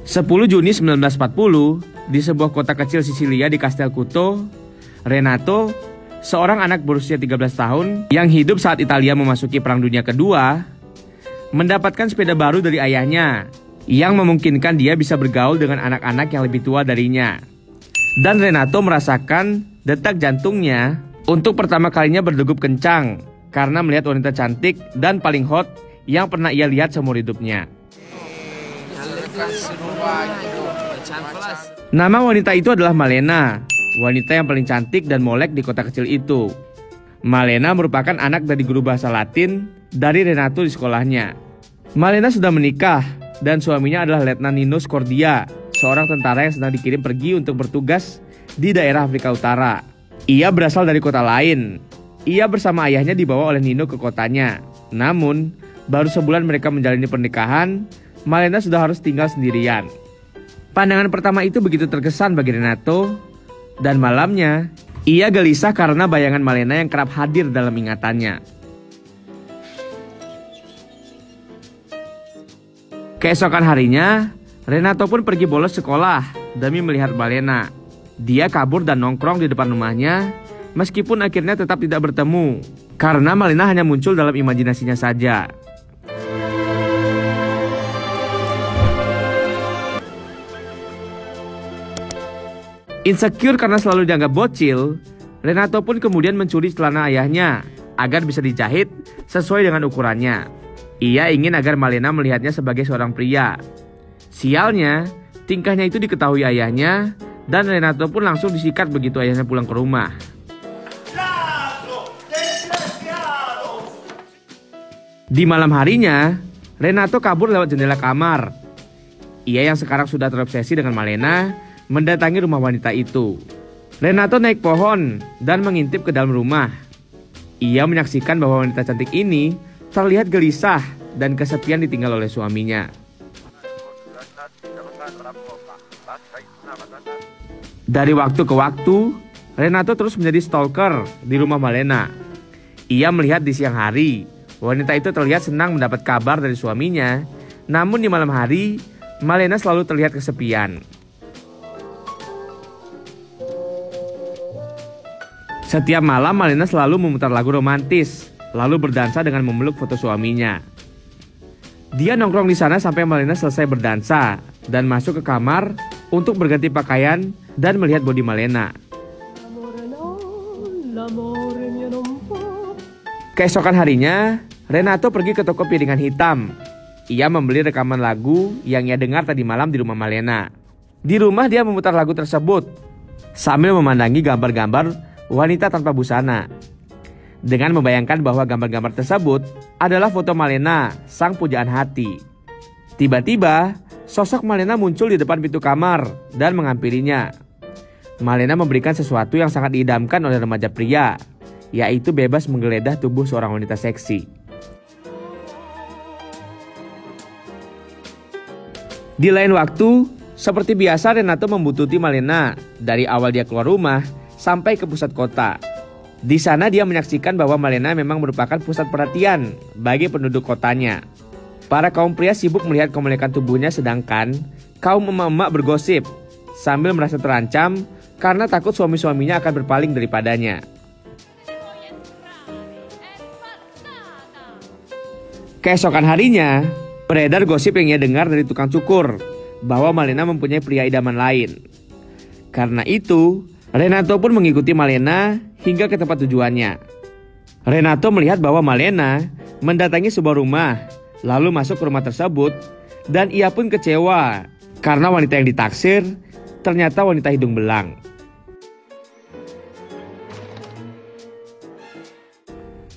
10 Juni 1940, di sebuah kota kecil Sisilia di Castelcuto, Renato, seorang anak berusia 13 tahun yang hidup saat Italia memasuki Perang Dunia Kedua, mendapatkan sepeda baru dari ayahnya yang memungkinkan dia bisa bergaul dengan anak-anak yang lebih tua darinya. Dan Renato merasakan detak jantungnya untuk pertama kalinya berdegup kencang karena melihat wanita cantik dan paling hot yang pernah ia lihat seumur hidupnya. Nama wanita itu adalah Malena, wanita yang paling cantik dan molek di kota kecil itu. Malena merupakan anak dari guru bahasa Latin dari Renato di sekolahnya. Malena sudah menikah dan suaminya adalah Letnan Nino Scordia, seorang tentara yang sedang dikirim pergi untuk bertugas di daerah Afrika Utara. Ia berasal dari kota lain. Ia bersama ayahnya dibawa oleh Nino ke kotanya. Namun, baru sebulan mereka menjalani pernikahan, Malena sudah harus tinggal sendirian. Pandangan pertama itu begitu terkesan bagi Renato, dan malamnya ia gelisah karena bayangan Malena yang kerap hadir dalam ingatannya. Keesokan harinya, Renato pun pergi bolos sekolah demi melihat Malena. Dia kabur dan nongkrong di depan rumahnya, meskipun akhirnya tetap tidak bertemu, karena Malena hanya muncul dalam imajinasinya saja. Insecure karena selalu dianggap bocil, Renato pun kemudian mencuri celana ayahnya agar bisa dijahit sesuai dengan ukurannya. Ia ingin agar Malena melihatnya sebagai seorang pria. Sialnya, tingkahnya itu diketahui ayahnya dan Renato pun langsung disikat begitu ayahnya pulang ke rumah. Di malam harinya, Renato kabur lewat jendela kamar. Ia yang sekarang sudah terobsesi dengan Malena mendatangi rumah wanita itu. Renato naik pohon dan mengintip ke dalam rumah. Ia menyaksikan bahwa wanita cantik ini terlihat gelisah dan kesepian ditinggal oleh suaminya. Dari waktu ke waktu, Renato terus menjadi stalker di rumah Malena. Ia melihat di siang hari, wanita itu terlihat senang mendapat kabar dari suaminya. Namun di malam hari, Malena selalu terlihat kesepian. Setiap malam Malena selalu memutar lagu romantis, lalu berdansa dengan memeluk foto suaminya. Dia nongkrong di sana sampai Malena selesai berdansa dan masuk ke kamar untuk berganti pakaian dan melihat bodi Malena. Keesokan harinya, Renato pergi ke toko piringan hitam. Ia membeli rekaman lagu yang ia dengar tadi malam di rumah Malena. Di rumah dia memutar lagu tersebut sambil memandangi gambar-gambar wanita tanpa busana, dengan membayangkan bahwa gambar-gambar tersebut adalah foto Malena, sang pujaan hati. Tiba-tiba, sosok Malena muncul di depan pintu kamar dan menghampirinya. Malena memberikan sesuatu yang sangat diidamkan oleh remaja pria, yaitu bebas menggeledah tubuh seorang wanita seksi. Di lain waktu, seperti biasa Renato membuntuti Malena dari awal dia keluar rumah sampai ke pusat kota. Di sana dia menyaksikan bahwa Malena memang merupakan pusat perhatian bagi penduduk kotanya. Para kaum pria sibuk melihat kemolekan tubuhnya, sedangkan kaum emak-emak bergosip sambil merasa terancam karena takut suami-suaminya akan berpaling daripadanya. Keesokan harinya, beredar gosip yang ia dengar dari tukang cukur bahwa Malena mempunyai pria idaman lain. Karena itu, Renato pun mengikuti Malena hingga ke tempat tujuannya. Renato melihat bahwa Malena mendatangi sebuah rumah, lalu masuk ke rumah tersebut, dan ia pun kecewa karena wanita yang ditaksir ternyata wanita hidung belang.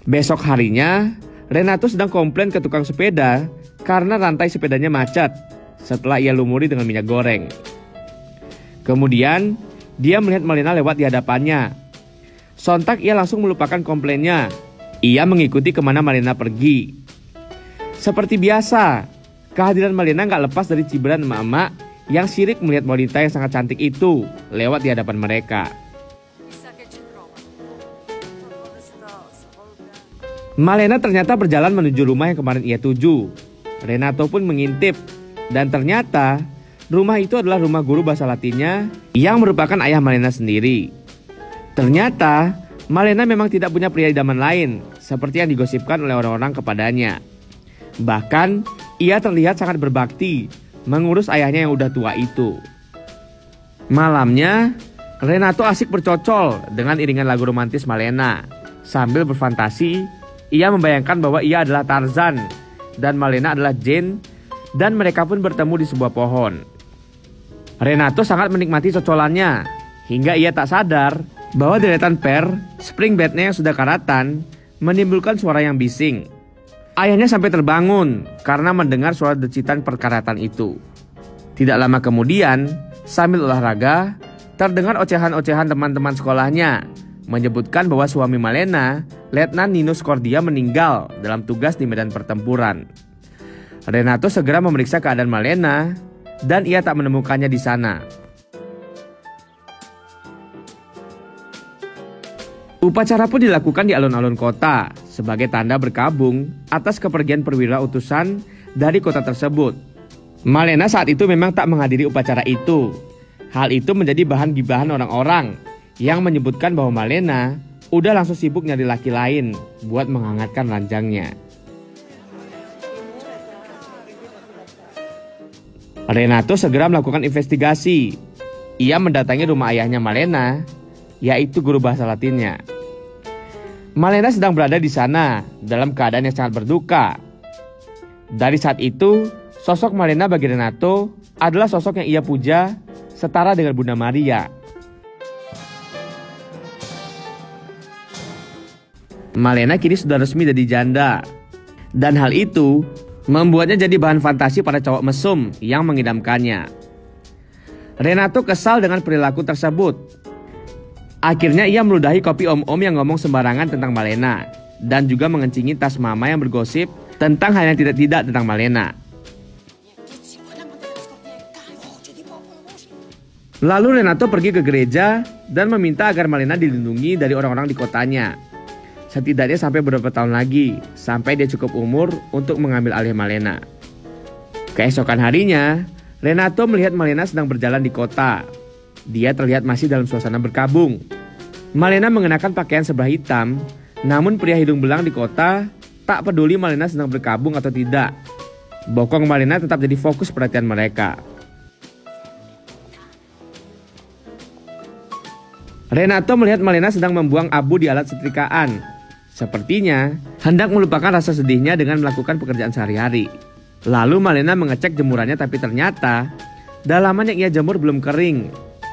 Besok harinya, Renato sedang komplain ke tukang sepeda karena rantai sepedanya macet setelah ia lumuri dengan minyak goreng. Kemudian, dia melihat Malena lewat di hadapannya. Sontak ia langsung melupakan komplainnya. Ia mengikuti kemana Malena pergi. Seperti biasa, kehadiran Malena gak lepas dari cibiran emak-emak yang sirik melihat wanita yang sangat cantik itu lewat di hadapan mereka. Malena ternyata berjalan menuju rumah yang kemarin ia tuju. Renato pun mengintip, dan ternyata rumah itu adalah rumah guru bahasa Latinnya yang merupakan ayah Malena sendiri. Ternyata Malena memang tidak punya pria idaman lain seperti yang digosipkan oleh orang-orang kepadanya. Bahkan ia terlihat sangat berbakti mengurus ayahnya yang udah tua itu. Malamnya Renato asik bercocol dengan iringan lagu romantis Malena. Sambil berfantasi, ia membayangkan bahwa ia adalah Tarzan dan Malena adalah Jane, dan mereka pun bertemu di sebuah pohon. Renato sangat menikmati cocolannya hingga ia tak sadar bahwa deretan per spring bednya yang sudah karatan menimbulkan suara yang bising. Ayahnya sampai terbangun karena mendengar suara decitan perkaratan itu. Tidak lama kemudian, sambil olahraga, terdengar ocehan-ocehan teman-teman sekolahnya menyebutkan bahwa suami Malena, Letnan Ninus Cordia, meninggal dalam tugas di medan pertempuran. Renato segera memeriksa keadaan Malena dan ia tak menemukannya di sana. Upacara pun dilakukan di alun-alun kota sebagai tanda berkabung atas kepergian perwira utusan dari kota tersebut. Malena saat itu memang tak menghadiri upacara itu. Hal itu menjadi bahan gibahan orang-orang yang menyebutkan bahwa Malena udah langsung sibuk nyari laki lain buat menghangatkan ranjangnya. Renato segera melakukan investigasi. Ia mendatangi rumah ayahnya Malena, yaitu guru bahasa Latinnya. Malena sedang berada di sana dalam keadaan yang sangat berduka. Dari saat itu, sosok Malena bagi Renato adalah sosok yang ia puja setara dengan Bunda Maria. Malena kini sudah resmi jadi janda, dan hal itu membuatnya jadi bahan fantasi para cowok mesum yang mengidamkannya. Renato kesal dengan perilaku tersebut. Akhirnya ia meludahi kopi om-om yang ngomong sembarangan tentang Malena dan juga mengencingi tas mama yang bergosip tentang hal yang tidak-tidak tentang Malena. Lalu Renato pergi ke gereja dan meminta agar Malena dilindungi dari orang-orang di kotanya. Setidaknya sampai beberapa tahun lagi, sampai dia cukup umur untuk mengambil alih Malena. Keesokan harinya, Renato melihat Malena sedang berjalan di kota. Dia terlihat masih dalam suasana berkabung. Malena mengenakan pakaian serba hitam, namun pria hidung belang di kota tak peduli Malena sedang berkabung atau tidak. Bokong Malena tetap jadi fokus perhatian mereka. Renato melihat Malena sedang membuang abu di alat setrikaan. Sepertinya hendak melupakan rasa sedihnya dengan melakukan pekerjaan sehari-hari. Lalu Malena mengecek jemurannya, tapi ternyata dalaman yang ia jemur belum kering.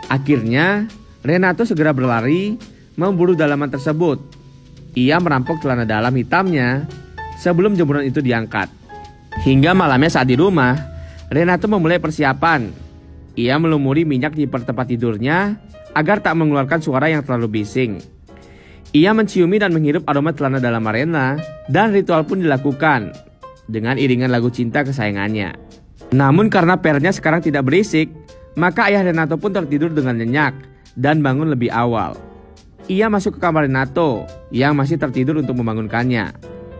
Akhirnya Renato segera berlari memburu dalaman tersebut. Ia merampok celana dalam hitamnya sebelum jemuran itu diangkat. Hingga malamnya saat di rumah, Renato memulai persiapan. Ia melumuri minyak di tempat tidurnya agar tak mengeluarkan suara yang terlalu bising. Ia menciumi dan menghirup aroma celana dalam Malena, dan ritual pun dilakukan dengan iringan lagu cinta kesayangannya. Namun karena pernya sekarang tidak berisik, maka ayah Renato pun tertidur dengan nyenyak dan bangun lebih awal. Ia masuk ke kamar Renato yang masih tertidur untuk membangunkannya.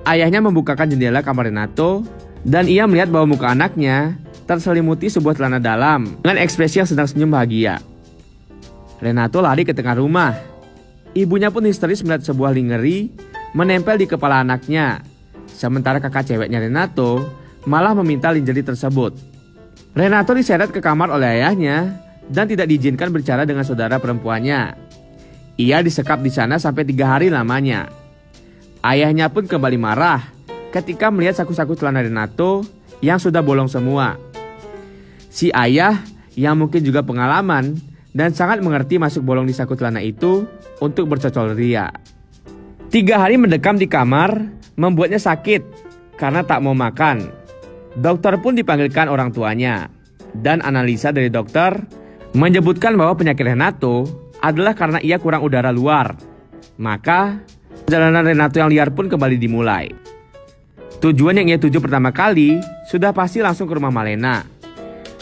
Ayahnya membukakan jendela kamar Renato dan ia melihat bahwa muka anaknya terselimuti sebuah celana dalam dengan ekspresi yang sedang senyum bahagia. Renato lari ke tengah rumah. Ibunya pun histeris melihat sebuah lingerie menempel di kepala anaknya. Sementara kakak ceweknya Renato malah meminta lingerie tersebut. Renato diseret ke kamar oleh ayahnya dan tidak diizinkan bicara dengan saudara perempuannya. Ia disekap di sana sampai 3 hari lamanya. Ayahnya pun kembali marah ketika melihat saku-saku celana Renato yang sudah bolong semua. Si ayah yang mungkin juga pengalaman dan sangat mengerti masuk bolong di saku celana itu untuk bercocol ria. 3 hari mendekam di kamar membuatnya sakit karena tak mau makan. Dokter pun dipanggilkan orang tuanya, dan analisa dari dokter menyebutkan bahwa penyakit Renato adalah karena ia kurang udara luar. Maka perjalanan Renato yang liar pun kembali dimulai. Tujuan yang ia tuju pertama kali sudah pasti langsung ke rumah Malena.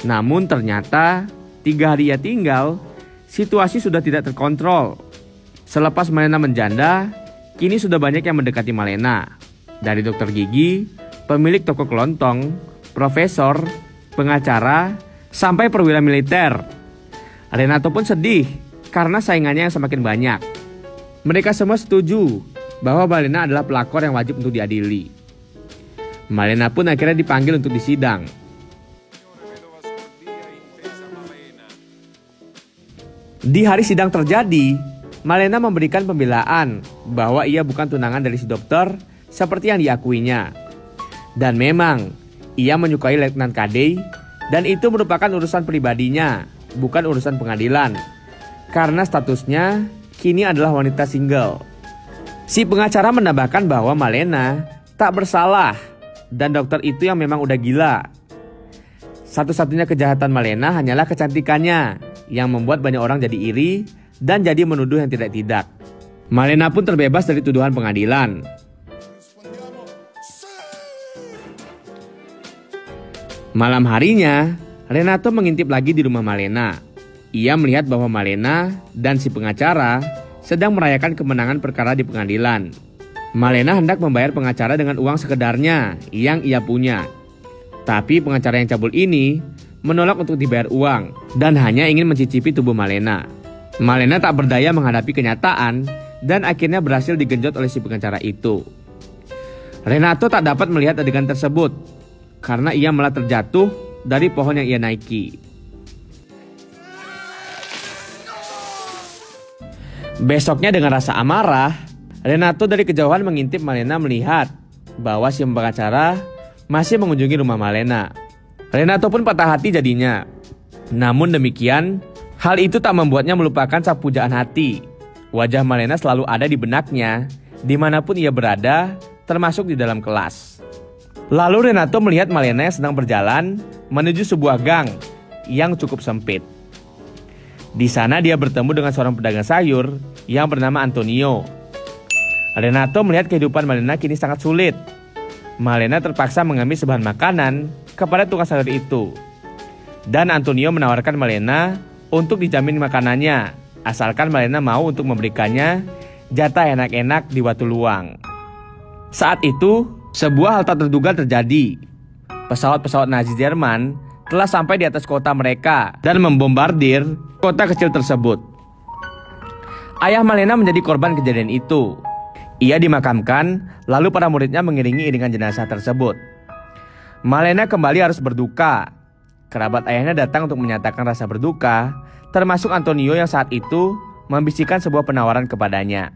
Namun ternyata 3 hari ia tinggal, situasi sudah tidak terkontrol. Selepas Malena menjanda, kini sudah banyak yang mendekati Malena. Dari dokter gigi, pemilik toko kelontong, profesor, pengacara, sampai perwira militer. Renato pun sedih karena saingannya yang semakin banyak. Mereka semua setuju bahwa Malena adalah pelakor yang wajib untuk diadili. Malena pun akhirnya dipanggil untuk disidang. Di hari sidang terjadi, Malena memberikan pembelaan bahwa ia bukan tunangan dari si dokter seperti yang diakuinya. Dan memang, ia menyukai Letnan Kadei dan itu merupakan urusan pribadinya, bukan urusan pengadilan. Karena statusnya kini adalah wanita single. Si pengacara menambahkan bahwa Malena tak bersalah dan dokter itu yang memang udah gila. Satu-satunya kejahatan Malena hanyalah kecantikannya yang membuat banyak orang jadi iri dan jadi menuduh yang tidak-tidak. Malena pun terbebas dari tuduhan pengadilan. Malam harinya, Renato mengintip lagi di rumah Malena. Ia melihat bahwa Malena dan si pengacara sedang merayakan kemenangan perkara di pengadilan. Malena hendak membayar pengacara dengan uang sekedarnya yang ia punya. Tapi pengacara yang cabul ini menolak untuk dibayar uang dan hanya ingin mencicipi tubuh Malena. Malena tak berdaya menghadapi kenyataan dan akhirnya berhasil digenjot oleh si pengacara itu. Renato tak dapat melihat adegan tersebut karena ia malah terjatuh dari pohon yang ia naiki. Besoknya dengan rasa amarah, Renato dari kejauhan mengintip Malena melihat bahwa si pengacara masih mengunjungi rumah Malena. Renato pun patah hati jadinya. Namun demikian, hal itu tak membuatnya melupakan sang pujaan hati. Wajah Malena selalu ada di benaknya, dimanapun ia berada, termasuk di dalam kelas. Lalu Renato melihat Malena yang sedang berjalan menuju sebuah gang yang cukup sempit. Di sana dia bertemu dengan seorang pedagang sayur yang bernama Antonio. Renato melihat kehidupan Malena kini sangat sulit. Malena terpaksa mengambil sebahan makanan kepada tukang sayur itu. Dan Antonio menawarkan Malena untuk dijamin makanannya, asalkan Malena mau untuk memberikannya jatah enak-enak di waktu luang. Saat itu, sebuah hal tak terduga terjadi. Pesawat-pesawat Nazi Jerman telah sampai di atas kota mereka dan membombardir kota kecil tersebut. Ayah Malena menjadi korban kejadian itu. Ia dimakamkan, lalu para muridnya mengiringi iringan jenazah tersebut. Malena kembali harus berduka. Kerabat ayahnya datang untuk menyatakan rasa berduka, termasuk Antonio yang saat itu membisikkan sebuah penawaran kepadanya.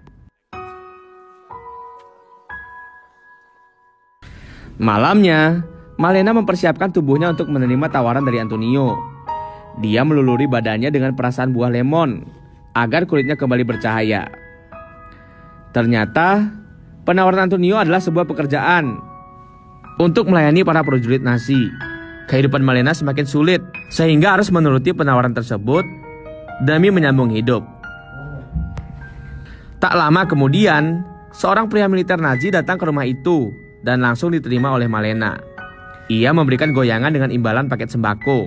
Malamnya, Malena mempersiapkan tubuhnya untuk menerima tawaran dari Antonio. Dia meluluri badannya dengan perasan buah lemon, agar kulitnya kembali bercahaya. Ternyata, penawaran Antonio adalah sebuah pekerjaan untuk melayani para prajurit Nazi. Kehidupan Malena semakin sulit, sehingga harus menuruti penawaran tersebut demi menyambung hidup. Tak lama kemudian, seorang pria militer Nazi datang ke rumah itu dan langsung diterima oleh Malena. Ia memberikan goyangan dengan imbalan paket sembako.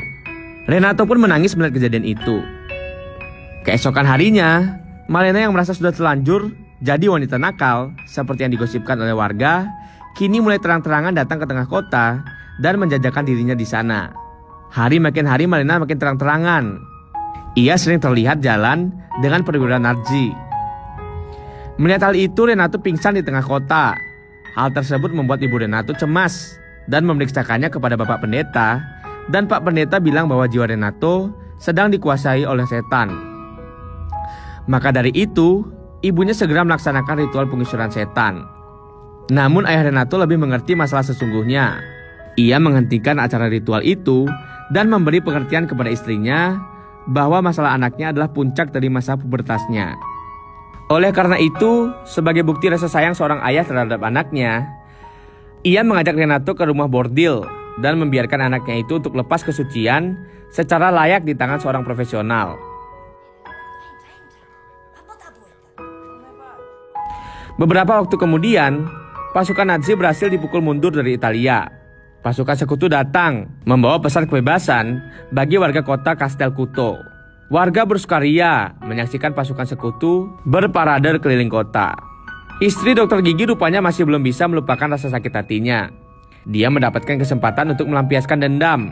Renato pun menangis melihat kejadian itu. Keesokan harinya, Malena yang merasa sudah terlanjur jadi wanita nakal seperti yang digosipkan oleh warga, kini mulai terang-terangan datang ke tengah kota dan menjajakan dirinya di sana. Hari makin hari Malena makin terang-terangan. Ia sering terlihat jalan dengan perwira Nazi. Melihat hal itu, Renato pingsan di tengah kota. Hal tersebut membuat ibu Renato cemas dan memeriksakannya kepada Bapak Pendeta, dan Pak Pendeta bilang bahwa jiwa Renato sedang dikuasai oleh setan. Maka dari itu, ibunya segera melaksanakan ritual pengusuran setan. Namun ayah Renato lebih mengerti masalah sesungguhnya. Ia menghentikan acara ritual itu dan memberi pengertian kepada istrinya bahwa masalah anaknya adalah puncak dari masa pubertasnya. Oleh karena itu, sebagai bukti rasa sayang seorang ayah terhadap anaknya, ia mengajak Renato ke rumah bordil dan membiarkan anaknya itu untuk lepas kesucian secara layak di tangan seorang profesional. Beberapa waktu kemudian, pasukan Nazi berhasil dipukul mundur dari Italia. Pasukan sekutu datang membawa pesan kebebasan bagi warga kota Castelcuto. Warga bersukaria menyaksikan pasukan sekutu berparade keliling kota. Istri dokter gigi rupanya masih belum bisa melupakan rasa sakit hatinya. Dia mendapatkan kesempatan untuk melampiaskan dendam.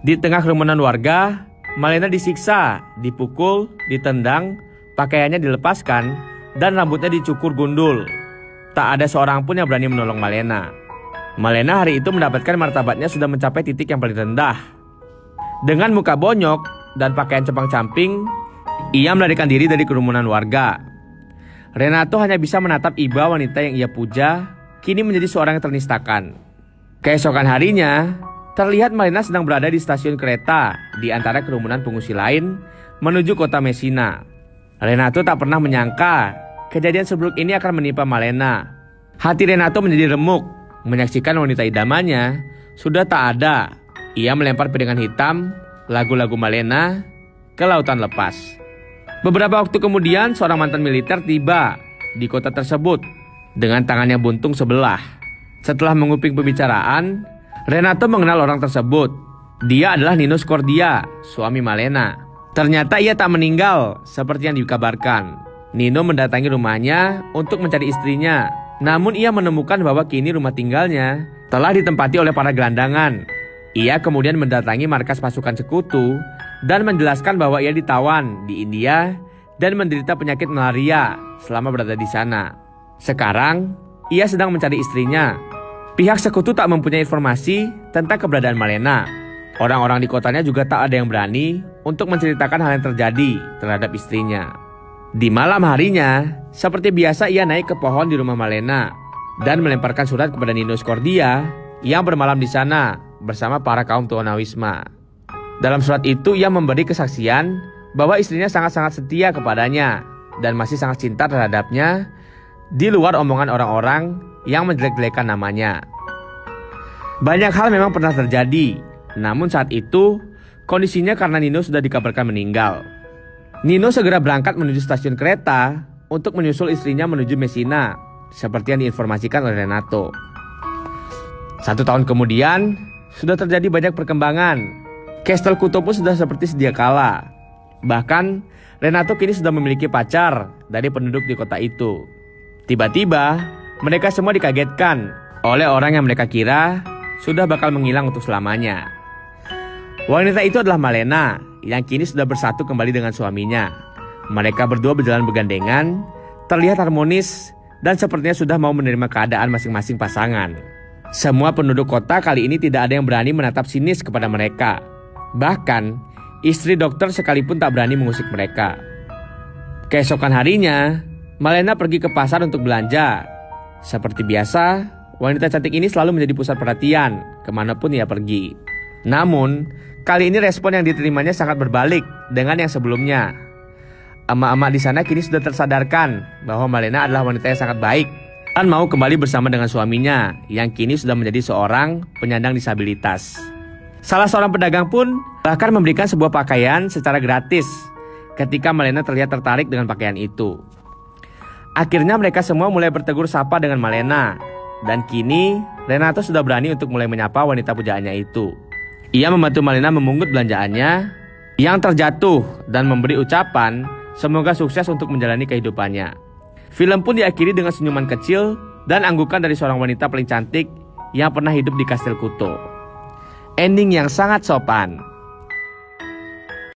Di tengah kerumunan warga, Malena disiksa, dipukul, ditendang, pakaiannya dilepaskan, dan rambutnya dicukur gundul. Tak ada seorang pun yang berani menolong Malena. Malena hari itu mendapatkan martabatnya sudah mencapai titik yang paling rendah. Dengan muka bonyok dan pakaian compang-camping, ia melarikan diri dari kerumunan warga. Renato hanya bisa menatap iba wanita yang ia puja, kini menjadi seorang yang ternistakan. Keesokan harinya, terlihat Malena sedang berada di stasiun kereta di antara kerumunan pengungsi lain menuju kota Messina. Renato tak pernah menyangka kejadian seburuk ini akan menimpa Malena. Hati Renato menjadi remuk menyaksikan wanita idamannya sudah tak ada. Ia melempar piringan hitam lagu-lagu Malena ke lautan lepas. Beberapa waktu kemudian seorang mantan militer tiba di kota tersebut dengan tangannya buntung sebelah. Setelah menguping pembicaraan, Renato mengenal orang tersebut. Dia adalah Nino Scordia, suami Malena. Ternyata ia tak meninggal seperti yang dikabarkan. Nino mendatangi rumahnya untuk mencari istrinya. Namun ia menemukan bahwa kini rumah tinggalnya telah ditempati oleh para gelandangan. Ia kemudian mendatangi markas pasukan sekutu dan menjelaskan bahwa ia ditawan di India dan menderita penyakit malaria selama berada di sana. Sekarang, ia sedang mencari istrinya. Pihak sekutu tak mempunyai informasi tentang keberadaan Malena. Orang-orang di kotanya juga tak ada yang berani untuk menceritakan hal yang terjadi terhadap istrinya. Di malam harinya, seperti biasa ia naik ke pohon di rumah Malena dan melemparkan surat kepada Nino Scordia yang bermalam di sana bersama para kaum tunawisma. Dalam surat itu ia memberi kesaksian bahwa istrinya sangat-sangat setia kepadanya dan masih sangat cinta terhadapnya di luar omongan orang-orang yang menjelek-jelekan namanya. Banyak hal memang pernah terjadi, namun saat itu kondisinya karena Nino sudah dikabarkan meninggal. Nino segera berangkat menuju stasiun kereta untuk menyusul istrinya menuju Messina, seperti yang diinformasikan oleh Renato. 1 tahun kemudian, sudah terjadi banyak perkembangan. Castel Kuto pun sudah seperti sedia kala. Bahkan, Renato kini sudah memiliki pacar dari penduduk di kota itu. Tiba-tiba, mereka semua dikagetkan oleh orang yang mereka kira sudah bakal menghilang untuk selamanya. Wanita itu adalah Malena yang kini sudah bersatu kembali dengan suaminya. Mereka berdua berjalan bergandengan, terlihat harmonis dan sepertinya sudah mau menerima keadaan masing-masing pasangan. Semua penduduk kota kali ini tidak ada yang berani menatap sinis kepada mereka. Bahkan, istri dokter sekalipun tak berani mengusik mereka. Keesokan harinya, Malena pergi ke pasar untuk belanja. Seperti biasa, wanita cantik ini selalu menjadi pusat perhatian kemanapun ia pergi. Namun, kali ini respon yang diterimanya sangat berbalik dengan yang sebelumnya. Emak-emak di sana kini sudah tersadarkan bahwa Malena adalah wanita yang sangat baik dan mau kembali bersama dengan suaminya yang kini sudah menjadi seorang penyandang disabilitas. Salah seorang pedagang pun bahkan memberikan sebuah pakaian secara gratis ketika Malena terlihat tertarik dengan pakaian itu. Akhirnya mereka semua mulai bertegur sapa dengan Malena, dan kini Renato sudah berani untuk mulai menyapa wanita pujaannya itu. Ia membantu Malena memungut belanjaannya yang terjatuh dan memberi ucapan semoga sukses untuk menjalani kehidupannya. Film pun diakhiri dengan senyuman kecil dan anggukan dari seorang wanita paling cantik yang pernah hidup di Kastil Kuto. Ending yang sangat sopan.